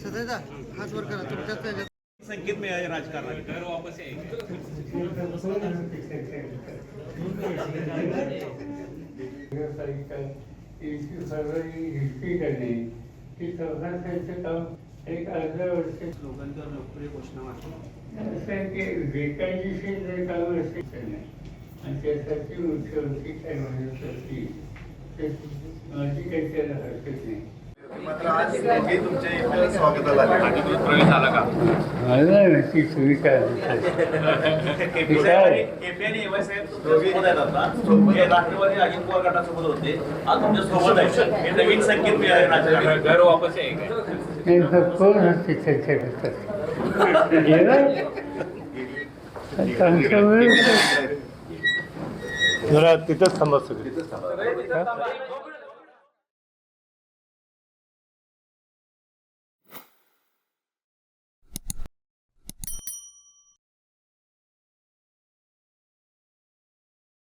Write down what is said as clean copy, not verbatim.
सदैदा हात वर करा तुमच्याच संकेत मिळाले राजकारणात घर वापस हिस्ट्री करणे की सरकारचं काम एक अर्ध्या वर्ष लोकांच्यावर लोकप्रिय घोषणा वाटतो असं आहे की बेकायदेशीर काम असे करणे आणि त्यासाठी मुख्यमंत्री काय म्हणत असतील ते माझी काही त्याला हरकत नाही. मात्र आज दोघे तुमच्या इथे स्वागताला आले. अधिकृत प्रवेश झाला का? मला ती सुविधा राष्ट्रवादी अजित पवार गटासोबत होते आज तुमच्या सोबत आहे हे नवीन संकेत मिळाले राजकारणात घर वापस आहे कोण असते त्याच्याकडे जरा तिथंच थांबा सगळे.